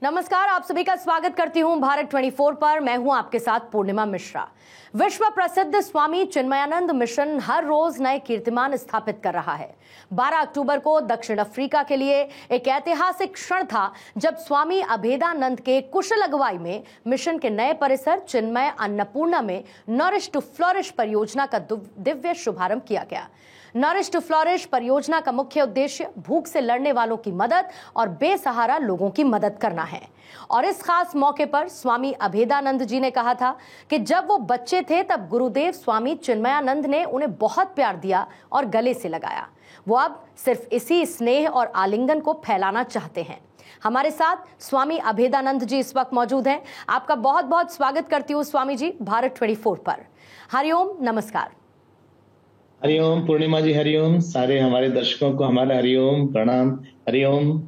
नमस्कार, आप सभी का स्वागत करती हूं भारत 24 पर। मैं हूं आपके साथ पूर्णिमा मिश्रा। विश्व प्रसिद्ध स्वामी चिन्मयानंद मिशन हर रोज नए कीर्तिमान स्थापित कर रहा है। 12 अक्टूबर को दक्षिण अफ्रीका के लिए एक ऐतिहासिक क्षण था जब स्वामी अभेदानंद के कुशल अगुवाई में मिशन के नए परिसर चिन्मय अन्नपूर्णा में नरिश टू फ्लोरिश परियोजना का दिव्य शुभारंभ किया गया। नरिश टू फ्लोरिश परियोजना का मुख्य उद्देश्य भूख से लड़ने वालों की मदद और बेसहारा लोगों की मदद करना है। और इस खास मौके पर स्वामी अभेदानंद जी ने कहा था कि जब वो बच्चे थे तब गुरुदेव स्वामी चिन्मयानंद ने उन्हें बहुत प्यार दिया और गले से लगाया। वो अब सिर्फ इसी स्नेह और आलिंगन को फैलाना चाहते हैं। हमारे साथ स्वामी अभेदानंद जी इस वक्त मौजूद हैं। आपका बहुत बहुत स्वागत करती हूँ स्वामी जी भारत 24 पर। हरिओम, नमस्कार। हरिओम पूर्णिमा जी, हरिओम। सारे हमारे दर्शकों को हमारा हरिओम, प्रणाम, हरिओम।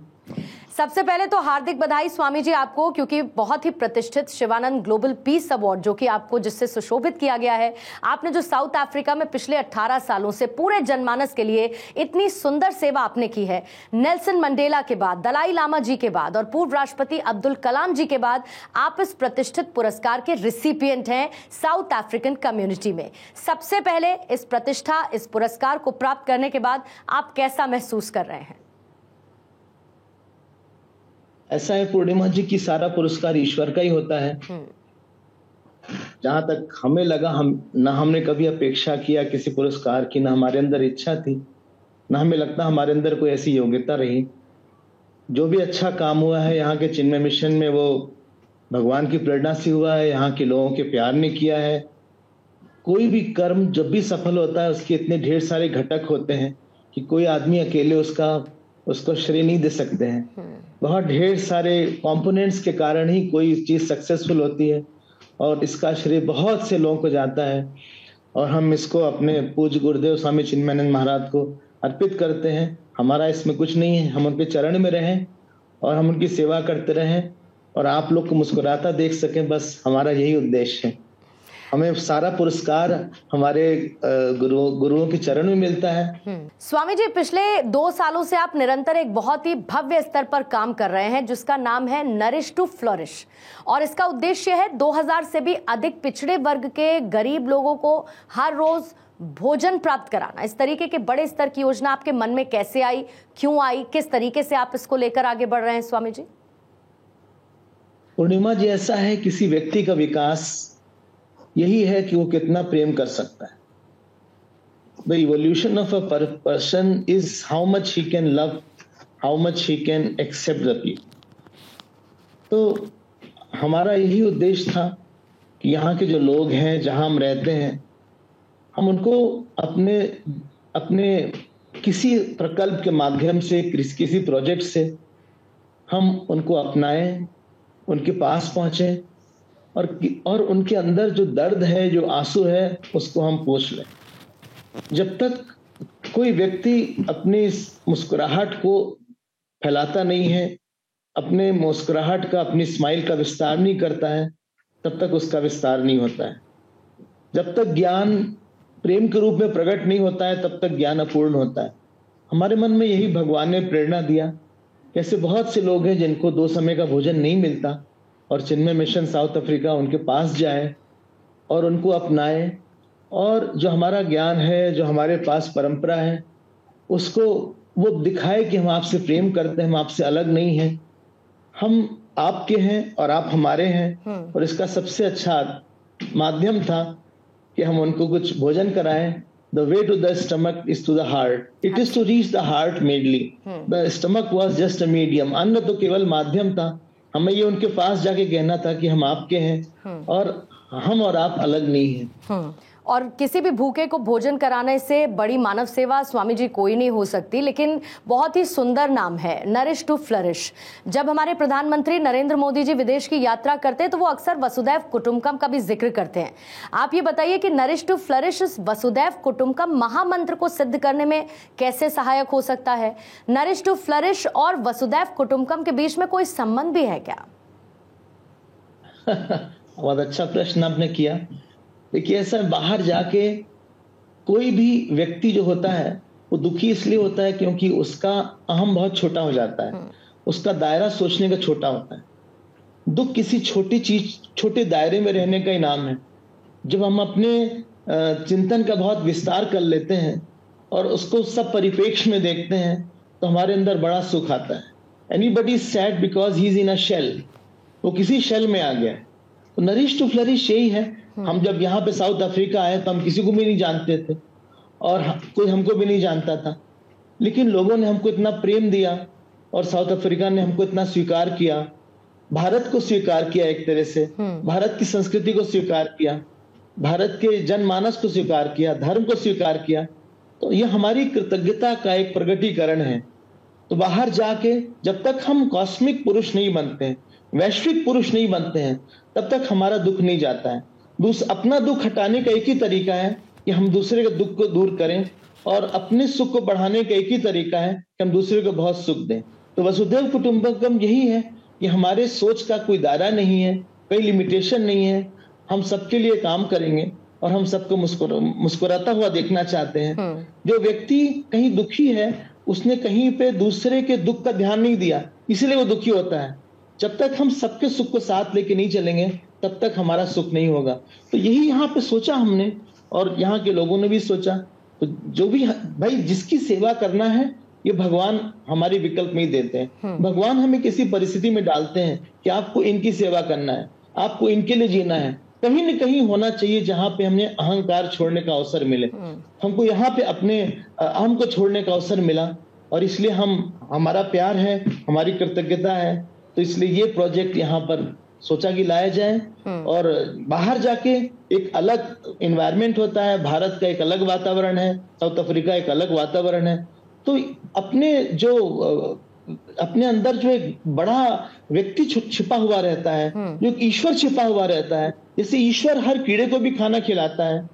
सबसे पहले तो हार्दिक बधाई स्वामी जी आपको, क्योंकि बहुत ही प्रतिष्ठित शिवानंद ग्लोबल पीस अवार्ड जो कि आपको जिससे सुशोभित किया गया है, आपने जो साउथ अफ्रीका में पिछले 18 सालों से पूरे जनमानस के लिए इतनी सुंदर सेवा आपने की है। नेल्सन मंडेला के बाद, दलाई लामा जी के बाद और पूर्व राष्ट्रपति अब्दुल कलाम जी के बाद आप इस प्रतिष्ठित पुरस्कार के रिसिपिएंट हैं साउथ अफ्रीकन कम्युनिटी में। सबसे पहले इस प्रतिष्ठा, इस पुरस्कार को प्राप्त करने के बाद आप कैसा महसूस कर रहे हैं? ऐसा है पूर्णिमा जी कि सारा पुरस्कार ईश्वर का ही होता है। जहां तक हमें लगा, हमने कभी अपेक्षा किया किसी पुरस्कार की, ना हमारे अंदर इच्छा थी, ना हमें लगता हमारे अंदर कोई ऐसी योग्यता रही। जो भी अच्छा काम हुआ है यहाँ के चिन्मय मिशन में, वो भगवान की प्रेरणा से हुआ है, यहाँ के लोगों के प्यार ने किया है। कोई भी कर्म जब भी सफल होता है उसके इतने ढेर सारे घटक होते हैं कि कोई आदमी अकेले उसको श्रेय नहीं दे सकते हैं। बहुत ढेर सारे कंपोनेंट्स के कारण ही कोई चीज सक्सेसफुल होती है और इसका श्रेय बहुत से लोगों को जाता है। और हम इसको अपने पूज्य गुरुदेव स्वामी चिन्मयानंद महाराज को अर्पित करते हैं। हमारा इसमें कुछ नहीं है, हम उनके चरण में रहें और हम उनकी सेवा करते रहें और आप लोग को मुस्कुराता देख सकें, बस हमारा यही उद्देश्य है। हमें सारा पुरस्कार हमारे गुरुओं के चरण में मिलता है। स्वामी जी, पिछले 2 सालों से आप निरंतर एक बहुत ही भव्य स्तर पर काम कर रहे हैं जिसका नाम है नरिश टू फ्लोरिश, और इसका उद्देश्य है 2000 से भी अधिक पिछड़े वर्ग के गरीब लोगों को हर रोज भोजन प्राप्त कराना। इस तरीके के बड़े स्तर की योजना आपके मन में कैसे आई, क्यों आई, किस तरीके से आप इसको लेकर आगे बढ़ रहे हैं स्वामी जी? पूर्णिमा जी, ऐसा है, किसी व्यक्ति का विकास यही है कि वो कितना प्रेम कर सकता है। The evolution of a person is how much he can love, how much he can accept the people. तो हमारा यही उद्देश्य था कि यहाँ के जो लोग हैं, जहाँ हम रहते हैं, हम उनको अपने किसी प्रकल्प के माध्यम से, किसी प्रोजेक्ट से हम उनको अपनाएं, उनके पास पहुंचे और उनके अंदर जो दर्द है, जो आंसू है, उसको हम पोंछ लें। जब तक कोई व्यक्ति अपनी मुस्कुराहट को फैलाता नहीं है, अपने मुस्कुराहट का, अपनी स्माइल का विस्तार नहीं करता है, तब तक उसका विस्तार नहीं होता है। जब तक ज्ञान प्रेम के रूप में प्रकट नहीं होता है, तब तक ज्ञान अपूर्ण होता है। हमारे मन में यही भगवान ने प्रेरणा दिया। ऐसे बहुत से लोग हैं जिनको 2 समय का भोजन नहीं मिलता और चिन्मय मिशन साउथ अफ्रीका उनके पास जाए और उनको अपनाए और जो हमारा ज्ञान है, जो हमारे पास परंपरा है, उसको वो दिखाए कि हम आपसे प्रेम करते हैं, हम आपसे अलग नहीं हैं, हम आपके हैं और आप हमारे हैं। और इसका सबसे अच्छा माध्यम था कि हम उनको कुछ भोजन कराएं। The way to the stomach is to the heart. It is to reach the heart mainly. The stomach was just a medium. अन्न तो केवल माध्यम था। हमें ये उनके पास जाके कहना था कि हम आपके हैं और हम और आप अलग नहीं हैं। और किसी भी भूखे को भोजन कराने से बड़ी मानव सेवा स्वामी जी कोई नहीं हो सकती। लेकिन बहुत ही सुंदर नाम है नरिश टू फ्लरिश। जब हमारे प्रधानमंत्री नरेंद्र मोदी जी विदेश की यात्रा करते हैं तो वो अक्सर वसुदैव कुटुंबकम का भी जिक्र करते हैं। आप ये बताइए कि नरिश टू फ्लरिश इस वसुदैव कुटुंबकम महामंत्र को सिद्ध करने में कैसे सहायक हो सकता है? नरिश टू फ्लरिश और वसुदैव कुटुंबकम के बीच में कोई संबंध भी है क्या? बहुत अच्छा प्रश्न आपने किया। देखिए, ऐसा बाहर जाके कोई भी व्यक्ति जो होता है वो दुखी इसलिए होता है क्योंकि उसका अहम बहुत छोटा हो जाता है, उसका दायरा सोचने का छोटा होता है। दुख किसी छोटी चीज, छोटे दायरे में रहने का ही नाम है। जब हम अपने चिंतन का बहुत विस्तार कर लेते हैं और उसको सब परिप्रेक्ष्य में देखते हैं तो हमारे अंदर बड़ा सुख आता है। Anybody is sad because he is in a shell, वो किसी शेल में आ गया। तो नरिश टू फ्लरिश यही है। हम जब यहाँ पे साउथ अफ्रीका आए तो हम किसी को भी नहीं जानते थे और कोई हमको भी नहीं जानता था, लेकिन लोगों ने हमको इतना प्रेम दिया और साउथ अफ्रीका ने हमको इतना स्वीकार किया, भारत को स्वीकार किया, एक तरह से भारत की संस्कृति को स्वीकार किया, भारत के जनमानस को स्वीकार किया, धर्म को स्वीकार किया। तो यह हमारी कृतज्ञता का एक प्रगटीकरण है। तो बाहर जाके जब तक हम कॉस्मिक पुरुष नहीं बनते हैं, वैश्विक पुरुष नहीं बनते हैं, तब तक हमारा दुख नहीं जाता है। अपना दुख हटाने का एक ही तरीका है कि हम दूसरे के दुख को दूर करें, और अपने सुख को बढ़ाने का एक ही तरीका है कि हम दूसरे को बहुत सुख दें। तो वसुधैव कुटुंबकम यही है कि हमारे सोच का कोई दायरा नहीं है, कोई लिमिटेशन नहीं है। हम सबके लिए काम करेंगे और हम सबको मुस्कुराता हुआ देखना चाहते हैं। जो व्यक्ति कहीं दुखी है, उसने कहीं पे दूसरे के दुख का ध्यान नहीं दिया, इसीलिए वो दुखी होता है। जब तक हम सबके सुख को साथ लेके नहीं चलेंगे तब तक हमारा सुख नहीं होगा। तो यही यहाँ पे सोचा हमने और यहाँ के लोगों ने भी सोचा। तो जो भी भाई जिसकी सेवा करना है, ये भगवान हमारे विकल्प में ही देते हैं। भगवान हमें किसी परिस्थिति में डालते हैं कि आपको इनकी सेवा करना है, आपको इनके लिए जीना है। कहीं न कहीं होना चाहिए जहां पे हमें अहंकार छोड़ने का अवसर मिले। हमको यहाँ पे अपने अहम को छोड़ने का अवसर मिला और इसलिए हमारा प्यार है, हमारी कृतज्ञता है। तो इसलिए ये प्रोजेक्ट यहाँ पर सोचा कि लाया जाए और बाहर जाके एक अलग एनवायरनमेंट होता है। भारत का एक अलग वातावरण है, साउथ अफ्रीका एक अलग वातावरण है। तो अपने अंदर जो एक बड़ा व्यक्ति छिपा हुआ रहता है, जो ईश्वर छिपा हुआ रहता है। जैसे ईश्वर हर कीड़े को भी खाना खिलाता है,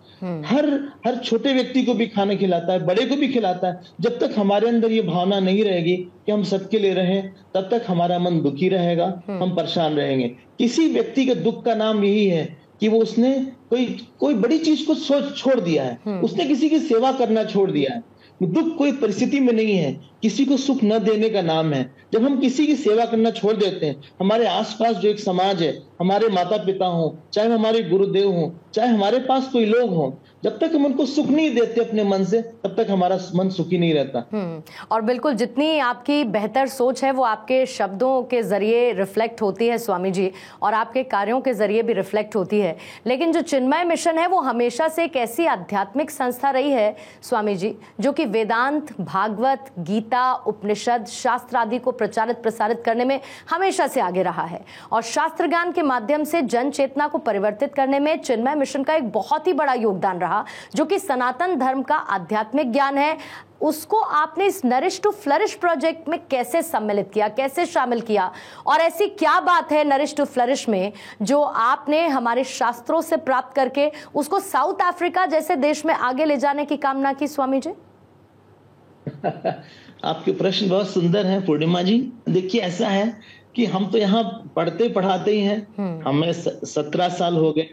हर छोटे व्यक्ति को भी खाना खिलाता है, बड़े को भी खिलाता है। जब तक हमारे अंदर ये भावना नहीं रहेगी कि हम सबके लिए रहें, तब तक हमारा मन दुखी रहेगा, हम परेशान रहेंगे। किसी व्यक्ति के दुख का नाम यही है कि वो उसने कोई बड़ी चीज को छोड़ दिया है, उसने किसी की सेवा करना छोड़ दिया है। दुख कोई परिस्थिति में नहीं है, किसी को सुख न देने का नाम है। जब हम किसी की सेवा करना छोड़ देते हैं, हमारे आसपास जो एक समाज है, हमारे माता पिता हों, चाहे हमारे गुरुदेव हों, चाहे हमारे पास कोई लोग हों, जब तक हम उनको सुख नहीं देते अपने मन से, तब तक हमारा मन सुखी नहीं रहता। और बिल्कुल जितनी आपकी बेहतर सोच है वो आपके शब्दों के जरिए रिफ्लेक्ट होती है स्वामी जी, और आपके कार्यों के जरिए भी रिफ्लेक्ट होती है। लेकिन जो चिन्मय मिशन है वो हमेशा से एक ऐसी आध्यात्मिक संस्था रही है स्वामी जी, जो कि वेदांत, भागवत, गीता, उपनिषद, शास्त्र आदि को प्रचारित प्रसारित करने में हमेशा से आगे रहा है। और शास्त्र ज्ञान के माध्यम से जन चेतना को परिवर्तित करने में चिन्मय मिशन का एक बहुत ही बड़ा योगदान रहा, जो कि सनातन धर्म का आध्यात्मिक ज्ञान है। उसको आपने इस नरिश टू फ्लरिश प्रोजेक्ट में कैसे सम्मिलित किया, कैसे शामिल किया, और ऐसी क्या बात है नरिश टू फ्लरिश में जो आपने हमारे शास्त्रों से प्राप्त करके उसको साउथ अफ्रीका जैसे देश में आगे ले जाने की कामना की स्वामी जी? आपके प्रश्न बहुत सुंदर हैं पूर्णिमा जी। देखिए ऐसा है कि हम तो यहाँ पढ़ते पढ़ाते ही हैं। हमें 17 साल हो गए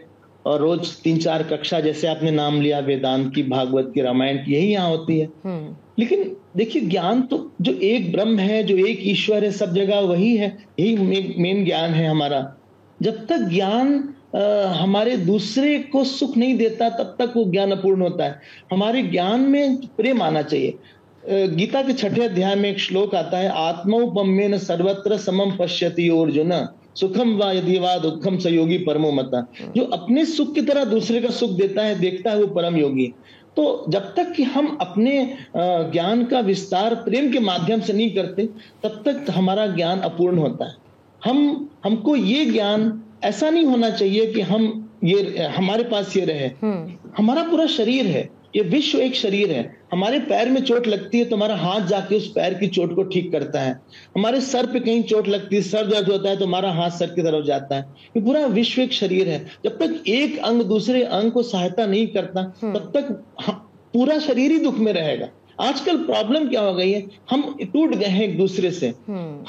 और रोज 3-4 कक्षा, जैसे आपने नाम लिया, वेदांत की, भागवत की, रामायण की, यही यहाँ होती है। लेकिन देखिए ज्ञान तो जो एक ब्रह्म है, जो एक ईश्वर है, सब जगह वही है, यही मेन ज्ञान है हमारा। जब तक ज्ञान हमारे दूसरे को सुख नहीं देता, तब तक वो ज्ञान अपूर्ण होता है। हमारे ज्ञान में प्रेम आना चाहिए। गीता के 6ठे अध्याय में एक श्लोक आता है, आत्मौपम्येन सर्वत्र समम पश्यति अर्जुन, सुखम वा यदि वा दुखम स योगी परमो मता। जो अपने सुख की तरह दूसरे का सुख देता है, देखता है, वो परम योगी। तो जब तक कि हम अपने ज्ञान का विस्तार प्रेम के माध्यम से नहीं करते, तब तक हमारा ज्ञान अपूर्ण होता है। हमको ये ज्ञान ऐसा नहीं होना चाहिए कि हमारे पास ये रहे। हमारा पूरा शरीर है, ये विश्व एक शरीर है। हमारे पैर में चोट लगती है तो हमारा हाथ जाके उस पैर की चोट को ठीक करता है। हमारे सर पे कहीं चोट लगती है, सर दर्द होता है तो हमारा हाथ सर की तरफ जाता है। ये पूरा विश्व एक शरीर है। जब तक एक अंग दूसरे अंग को सहायता नहीं करता, तब तक पूरा शरीर ही दुख में रहेगा। आजकल प्रॉब्लम क्या हो गई है, हम टूट गए हैं एक दूसरे से,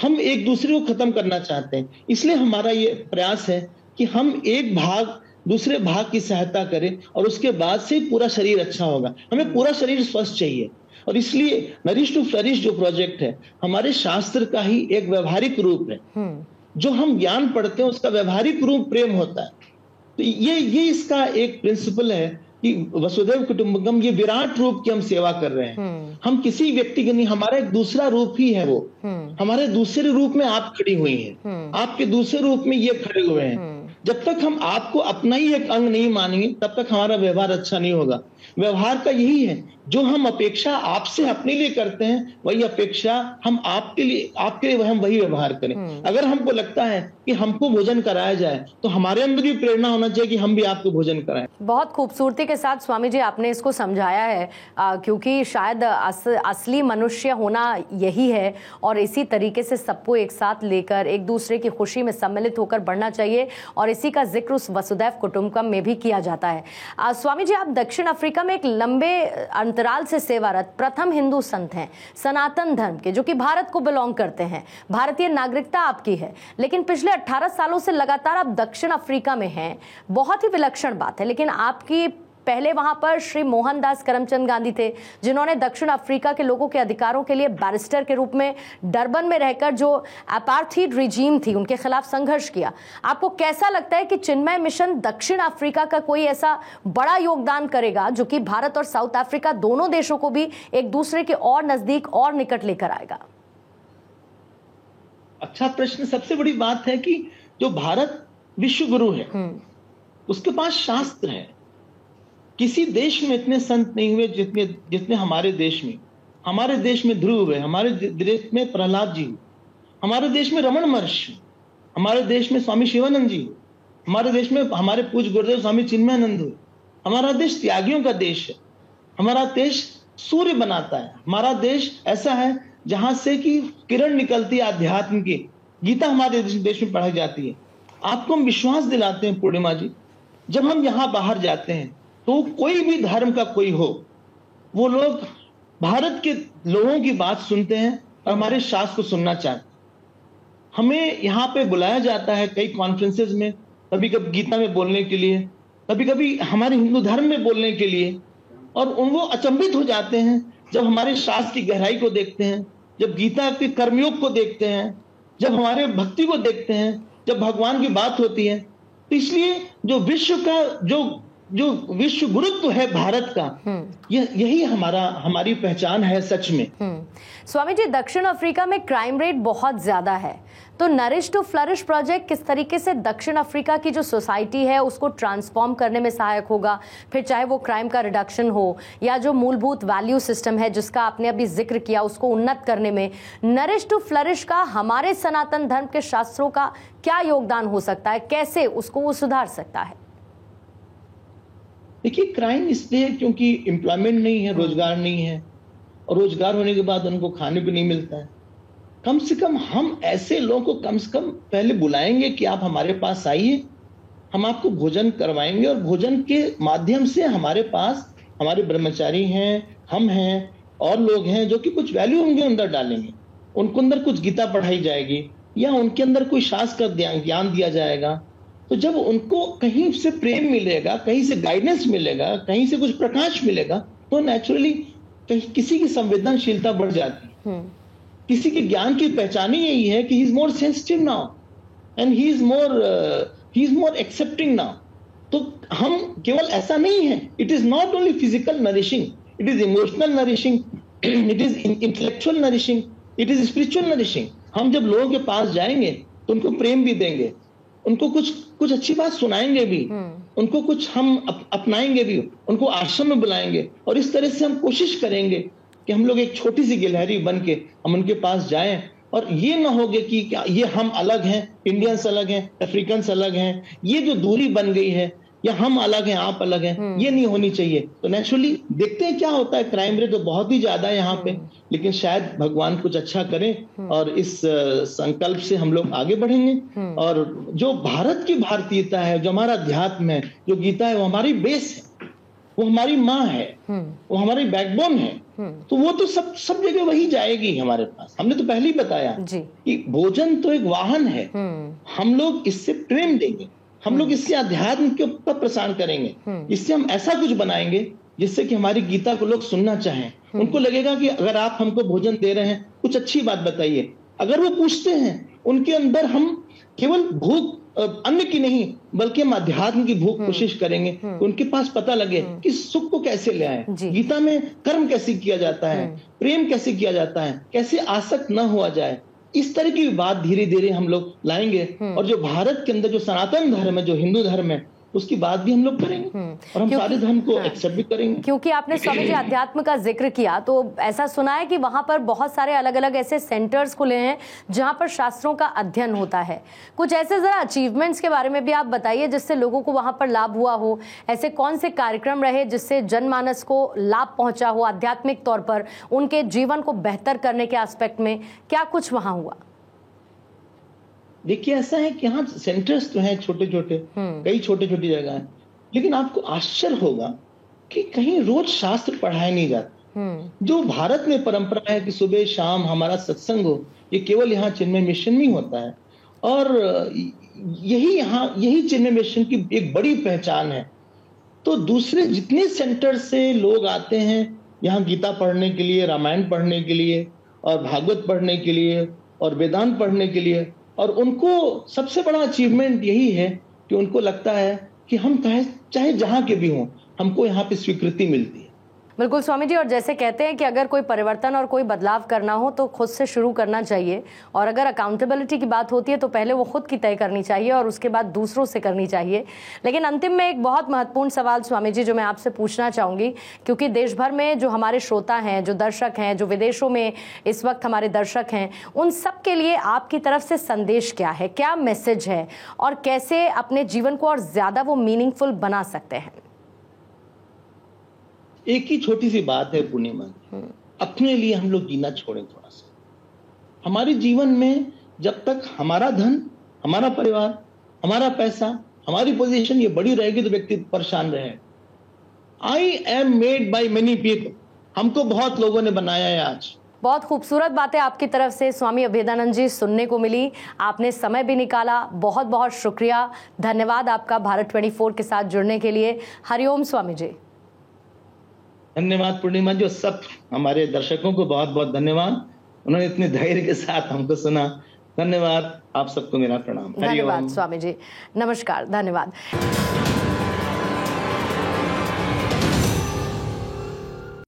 हम एक दूसरे को खत्म करना चाहते हैं। इसलिए हमारा ये प्रयास है कि हम एक भाग दूसरे भाग की सहायता करें और उसके बाद से पूरा शरीर अच्छा होगा। हमें पूरा शरीर स्वस्थ चाहिए, और इसलिए नरिश टू फ्लरिश जो प्रोजेक्ट है, हमारे शास्त्र का ही एक व्यवहारिक रूप है। जो हम ज्ञान पढ़ते हैं उसका व्यवहारिक रूप प्रेम होता है। तो ये इसका एक प्रिंसिपल है कि वसुधैव कुटुंबकम, ये विराट रूप की हम सेवा कर रहे हैं। हम किसी व्यक्ति के नहीं, हमारा एक दूसरा रूप ही है वो। हमारे दूसरे रूप में आप खड़ी हुई हैं, आपके दूसरे रूप में ये खड़े हुए हैं। जब तक हम आपको अपना ही एक अंग नहीं मानेंगे तब तक हमारा व्यवहार अच्छा नहीं होगा। व्यवहार का यही है, जो हम अपेक्षा आपसे अपने लिए करते हैं वही अपेक्षा हम आपके लिए हम वही व्यवहार करें। अगर हमको लगता है कि हमको भोजन कराया जाए तो हमारे अंदर भी प्रेरणा होना चाहिए कि हम भी आपको भोजन कराएं। बहुत खूबसूरती के साथ स्वामी जी आपने इसको समझाया है, क्योंकि शायद असली मनुष्य होना यही है और इसी तरीके से सबको एक साथ लेकर एक दूसरे की खुशी में सम्मिलित होकर बढ़ना चाहिए, और इसी का जिक्र उस वसुधैव कुटुंबकम में भी किया जाता है। स्वामी जी, आप दक्षिण अफ्रीका में एक लंबे अंतराल से सेवारत प्रथम हिंदू संत हैं सनातन धर्म के, जो कि भारत को बिलोंग करते हैं। भारतीय नागरिकता आपकी है, लेकिन पिछले 18 सालों से लगातार आप दक्षिण अफ्रीका में हैं। बहुत ही विलक्षण बात है। लेकिन आपकी पहले वहां पर श्री मोहनदास करमचंद गांधी थे, जिन्होंने दक्षिण अफ्रीका के लोगों के अधिकारों के लिए बैरिस्टर के रूप में डरबन में रहकर जो अपार्थीड रिजीम थी उनके खिलाफ संघर्ष किया। आपको कैसा लगता है कि चिन्मय मिशन दक्षिण अफ्रीका का कोई ऐसा बड़ा योगदान करेगा जो कि भारत और साउथ अफ्रीका दोनों देशों को भी एक दूसरे के और नजदीक और निकट लेकर आएगा? अच्छा प्रश्न। सबसे बड़ी बात है कि जो भारत विश्व गुरु है, उसके पास शास्त्र है। किसी देश में इतने संत नहीं हुए जितने हमारे देश में। हमारे देश में ध्रुव हुए, हमारे देश में प्रहलाद जी हुए, हमारे देश में रमन महर्षि, हमारे देश में स्वामी शिवानंद जी हुए, हमारे देश में हमारे पूज्य गुरुदेव स्वामी चिन्मयानंद हुए। हमारा देश त्यागियों का देश है। हमारा देश सूर्य बनाता है। हमारा देश ऐसा है जहां से कि किरण निकलती है अध्यात्म की। गीता हमारे देश में पढ़ाई जाती है। आपको हम विश्वास दिलाते हैं पूर्णिमा जी, जब हम यहां बाहर जाते हैं तो कोई भी धर्म का कोई हो, वो लोग भारत के लोगों की बात सुनते हैं और हमारे शास्त्र को सुनना चाहते हैं। हमें यहाँ पे बुलाया जाता है कई कॉन्फ्रेंसेस में, कभी कभी गीता में बोलने के लिए, कभी कभी हमारे हिंदू धर्म में बोलने के लिए, और वो अचंभित हो जाते हैं जब हमारे शास्त्र की गहराई को देखते हैं, जब गीता के कर्मयोग को देखते हैं, जब हमारे भक्ति को देखते हैं, जब भगवान की बात होती है। तो इसलिए जो विश्व का जो विश्व गुरुत्व है भारत का, यही हमारी पहचान है सच में। स्वामी जी, दक्षिण अफ्रीका में क्राइम रेट बहुत ज्यादा है, तो नरिश टू फ्लरिश प्रोजेक्ट किस तरीके से दक्षिण अफ्रीका की जो सोसाइटी है उसको ट्रांसफॉर्म करने में सहायक होगा? फिर चाहे वो क्राइम का रिडक्शन हो या जो मूलभूत वैल्यू सिस्टम है जिसका आपने अभी जिक्र किया उसको उन्नत करने में, नरिश टू फ्लरिश का हमारे सनातन धर्म के शास्त्रों का क्या योगदान हो सकता है? कैसे उसको वो सुधार सकता है? देखिए, क्राइम इसलिए क्योंकि एम्प्लॉयमेंट नहीं है, रोजगार नहीं है, और रोजगार होने के बाद उनको खाने को नहीं मिलता है। कम से कम हम ऐसे लोगों को कम से कम पहले बुलाएंगे कि आप हमारे पास आइए, हम आपको भोजन करवाएंगे, और भोजन के माध्यम से हमारे पास हमारे ब्रह्मचारी हैं, हम हैं, और लोग हैं जो कि कुछ वैल्यू उनके अंदर डालेंगे। उनको अंदर कुछ गीता पढ़ाई जाएगी या उनके अंदर कोई शास्त्र का ज्ञान दिया जाएगा। तो जब उनको कहीं से प्रेम मिलेगा, कहीं से गाइडेंस मिलेगा, कहीं से कुछ प्रकाश मिलेगा, तो नेचुरली किसी की संवेदनशीलता बढ़ जाती है। किसी के ज्ञान की पहचान ही यही है कि he is more sensitive now and he is more accepting now. तो हम केवल ऐसा नहीं है, it is not only physical nourishing, it is emotional nourishing, it is intellectual nourishing, it is spiritual nourishing. हम जब लोगों के पास जाएंगे तो उनको प्रेम भी देंगे, उनको कुछ अच्छी बात सुनाएंगे भी, उनको कुछ हम अपनाएंगे भी, उनको आश्रम में बुलाएंगे, और इस तरह से हम कोशिश करेंगे कि हम लोग एक छोटी सी गिलहरी बन के हम उनके पास जाएं। और ये ना होगे कि क्या ये हम अलग हैं, इंडियंस अलग हैं, अफ्रीकन्स अलग हैं, ये जो दूरी बन गई है, या हम अलग हैं आप अलग हैं, ये नहीं होनी चाहिए। तो नेचुरली देखते हैं क्या होता है। क्राइम रेट तो बहुत ही ज्यादा है यहाँ पे, लेकिन शायद भगवान कुछ अच्छा करें और इस संकल्प से हम लोग आगे बढ़ेंगे। और जो भारत की भारतीयता है, जो हमारा अध्यात्म है, जो गीता है, वो हमारी बेस है, वो हमारी माँ है, वो हमारी बैकबोन है। तो वो तो सब जगह वही जाएगी हमारे पास। हमने तो पहले ही बताया कि भोजन तो एक वाहन है, हम लोग इससे प्रेम देंगे, हम लोग इससे अध्यात्म के ऊपर प्रसार करेंगे, इससे हम ऐसा कुछ बनाएंगे जिससे कि हमारी गीता को लोग सुनना चाहें। उनको लगेगा कि अगर आप हमको भोजन दे रहे हैं, कुछ अच्छी बात बताइए। अगर वो पूछते हैं, उनके अंदर हम केवल भूख अन्न की नहीं बल्कि हम अध्यात्म की भूख कोशिश करेंगे तो उनके पास पता लगे कि सुख को कैसे ले आए, गीता में कर्म कैसे किया जाता है, प्रेम कैसे किया जाता है, कैसे आसक्त न हुआ जाए, इस तरह की बात धीरे धीरे हम लोग लाएंगे। और जो भारत के अंदर जो सनातन धर्म है, जो हिंदू धर्म है, उसकी बात भी हम लोग करेंगे और हम सारे धर्म को एक्सेप्ट भी करेंगे। क्योंकि आपने स्वामी जी अध्यात्म का जिक्र किया, तो ऐसा सुना है कि वहां पर बहुत सारे अलग अलग ऐसे सेंटर्स खुले हैं जहां पर शास्त्रों का अध्ययन होता है। कुछ ऐसे जरा अचीवमेंट्स के बारे में भी आप बताइए जिससे लोगों को वहां पर लाभ हुआ हो। ऐसे कौन से कार्यक्रम रहे जिससे जनमानस को लाभ पहुंचा हो आध्यात्मिक तौर पर, उनके जीवन को बेहतर करने के एस्पेक्ट में क्या कुछ वहां हुआ? देखिए, ऐसा है कि यहाँ सेंटर्स तो हैं छोटे छोटे, कई छोटी छोटी जगह हैं, लेकिन आपको आश्चर्य होगा कि कहीं रोज शास्त्र पढ़ाए नहीं जाते। जो भारत में परंपरा है कि सुबह शाम हमारा सत्संग हो, ये केवल यहाँ चिन्मय मिशन में होता है और यही चिन्मय मिशन की एक बड़ी पहचान है। तो दूसरे जितने सेंटर से लोग आते हैं यहाँ गीता पढ़ने के लिए, रामायण पढ़ने के लिए और भागवत पढ़ने के लिए और वेदांत पढ़ने के लिए, और उनको सबसे बड़ा अचीवमेंट यही है कि उनको लगता है कि हम चाहे जहां के भी हों, हमको यहाँ पे स्वीकृति मिलती है। बिल्कुल स्वामी जी, और जैसे कहते हैं कि अगर कोई परिवर्तन और कोई बदलाव करना हो तो खुद से शुरू करना चाहिए, और अगर अकाउंटेबिलिटी की बात होती है तो पहले वो खुद की तय करनी चाहिए और उसके बाद दूसरों से करनी चाहिए। लेकिन अंतिम में एक बहुत महत्वपूर्ण सवाल स्वामी जी जो मैं आपसे पूछना चाहूंगी, क्योंकि देश भर में जो हमारे श्रोता हैं, जो दर्शक हैं, जो विदेशों में इस वक्त हमारे दर्शक हैं, उन सब के लिए आपकी तरफ से संदेश क्या है, क्या मैसेज है, और कैसे अपने जीवन को और ज्यादा वो मीनिंगफुल बना सकते हैं? एक ही छोटी सी बात है पूर्णिमा, अपने लिए हम लोग जीना छोड़ें थोड़ा सा। हमारे जीवन में जब तक हमारा धन, हमारा परिवार, हमारा पैसा, हमारी पोजीशन ये बड़ी रहेगी तो व्यक्ति परेशान रहेगा। I am made by many people, हमको बहुत लोगों ने बनाया है। आज बहुत खूबसूरत बातें आपकी तरफ से स्वामी अभेदानंद जी सुनने को मिली, आपने समय भी निकाला, बहुत बहुत शुक्रिया, धन्यवाद आपका भारत 24 के साथ जुड़ने के लिए। हरिओम स्वामी जी। धन्यवाद पूर्णिमा जी, सब हमारे दर्शकों को बहुत बहुत धन्यवाद, उन्होंने इतने धैर्य के साथ हमको सुना। धन्यवाद, आप सबको मेरा प्रणाम। धन्यवाद स्वामी जी, नमस्कार, धन्यवाद।